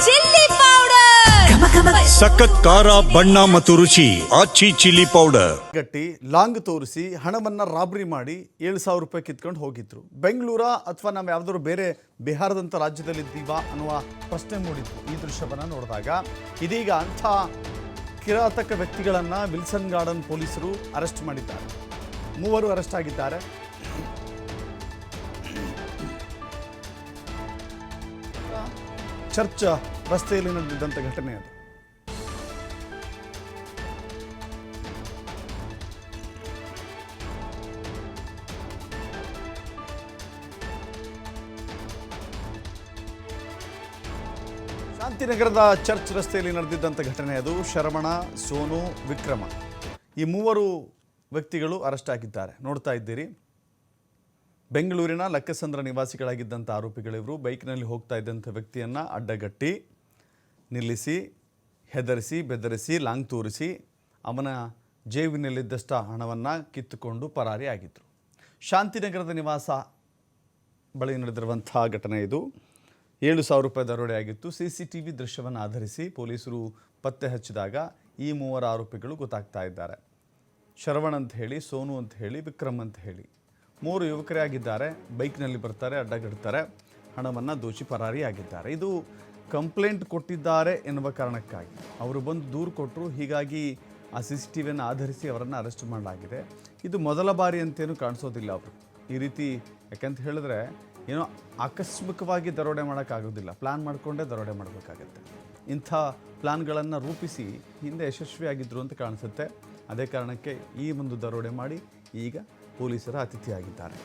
Chilli powder, ಸಖತ್ ಖಾರ ಬಣ್ಣ ಮತ್ತು ರುಚಿ ಆಚಿ ಚಿಲ್ಲಿ ಪೌಡರ್. ಗಟ್ಟಿ ಲಾಂಗ್ ತೋರಿಸಿ ಹಣವನ್ನು ರಾಬರಿ ಮಾಡಿ 7,000 ರೂಪಾಯಿ ಕಿತ್ಕೊಂಡು ಹೋಗಿದ್ರು. ಬೆಂಗಳೂರ ಅಥವಾ ನಾವು ಯಾವುದಾದ್ರು ಬೇರೆ ಬಿಹಾರದಂಥ ರಾಜ್ಯದಲ್ಲಿದ್ದೀವಾ ಅನ್ನುವ ಪ್ರಶ್ನೆ ಮೂಡಿತ್ತು ಈ ದೃಶ್ಯವನ್ನು ನೋಡಿದಾಗ. ಇದೀಗ ಅಂಥ ಕಿರಾತಕ ವ್ಯಕ್ತಿಗಳನ್ನು ವಿಲ್ಸನ್ ಗಾರ್ಡನ್ ಪೊಲೀಸರು ಅರೆಸ್ಟ್ ಮಾಡಿದ್ದಾರೆ. 3 ಅರೆಸ್ಟ್ ಆಗಿದ್ದಾರೆ. ಚರ್ಚ್ ರಸ್ತೆಯಲ್ಲಿ ನಡೆದಿದ್ದಂಥ ಘಟನೆ ಅದು. ಶಾಂತಿನಗರದ ಚರ್ಚ್ ರಸ್ತೆಯಲ್ಲಿ ನಡೆದಿದ್ದಂಥ ಘಟನೆ ಅದು. ಶರವಣ, ಸೋನು, ವಿಕ್ರಮ ಈ 3 ವ್ಯಕ್ತಿಗಳು ಅರೆಸ್ಟ್ ಆಗಿದ್ದಾರೆ. ನೋಡ್ತಾ ಇದ್ದೀರಿ, ಬೆಂಗಳೂರಿನ ಲಕ್ಕಸಂದ್ರ ನಿವಾಸಿಗಳಾಗಿದ್ದಂಥ ಆರೋಪಿಗಳಿವರು ಬೈಕ್ನಲ್ಲಿ ಹೋಗ್ತಾ ಇದ್ದಂಥ ವ್ಯಕ್ತಿಯನ್ನು ಅಡ್ಡಗಟ್ಟಿ ನಿಲ್ಲಿಸಿ ಹೆದರಿಸಿ ಬೆದರಿಸಿ ಲಾಂಗ್ ತೋರಿಸಿ ಅವನ ಜೇಬಿನಲ್ಲಿದ್ದಷ್ಟ ಹಣವನ್ನು ಕಿತ್ತುಕೊಂಡು ಪರಾರಿ ಆಗಿದ್ದರು. ಶಾಂತಿನಗರದ ನಿವಾಸ ಬಳಿ ನಡೆದಿರುವಂಥ ಘಟನೆ ಇದು. 7,000 ರೂಪಾಯಿ ದರೋಡೆ ಆಗಿತ್ತು. CCTV ದೃಶ್ಯವನ್ನು ಆಧರಿಸಿ ಪೊಲೀಸರು ಪತ್ತೆ ಹಚ್ಚಿದಾಗ ಈ 3 ಆರೋಪಿಗಳು ಗೊತ್ತಾಗ್ತಾ ಇದ್ದಾರೆ. ಶರವಣ್ ಅಂತ ಹೇಳಿ, ಸೋನು ಅಂತ ಹೇಳಿ, ವಿಕ್ರಮ್ ಅಂತ ಹೇಳಿ 3 ಯುವಕರೇ ಆಗಿದ್ದಾರೆ. ಬೈಕ್ನಲ್ಲಿ ಬರ್ತಾರೆ, ಅಡ್ಡಗಡ್ತಾರೆ, ಹಣವನ್ನು ದೋಚಿ ಪರಾರಿಯಾಗಿದ್ದಾರೆ. ಇದು ಕಂಪ್ಲೇಂಟ್ ಕೊಟ್ಟಿದ್ದಾರೆ ಎನ್ನುವ ಕಾರಣಕ್ಕಾಗಿ ಅವರು ಬಂದು ದೂರು ಕೊಟ್ಟರು. ಹೀಗಾಗಿ ಆ CCTVಯನ್ನು ಆಧರಿಸಿ ಅವರನ್ನು ಅರೆಸ್ಟ್ ಮಾಡಲಾಗಿದೆ. ಇದು ಮೊದಲ ಬಾರಿ ಅಂತೇನು ಕಾಣಿಸೋದಿಲ್ಲ ಅವರು ಈ ರೀತಿ. ಯಾಕಂತ ಹೇಳಿದ್ರೆ ಏನೋ ಆಕಸ್ಮಿಕವಾಗಿ ದರೋಡೆ ಮಾಡೋಕ್ಕಾಗೋದಿಲ್ಲ, ಪ್ಲ್ಯಾನ್ ಮಾಡಿಕೊಂಡೇ ದರೋಡೆ ಮಾಡಬೇಕಾಗತ್ತೆ. ಇಂಥ ಪ್ಲ್ಯಾನ್ಗಳನ್ನು ರೂಪಿಸಿ ಹಿಂದೆ ಯಶಸ್ವಿಯಾಗಿದ್ದರು ಅಂತ ಕಾಣಿಸುತ್ತೆ. ಅದೇ ಕಾರಣಕ್ಕೆ ಈ ಒಂದು ದರೋಡೆ ಮಾಡಿ ಈಗ ಪೊಲೀಸರ ಅತಿಥಿಯಾಗಿದ್ದಾರೆ.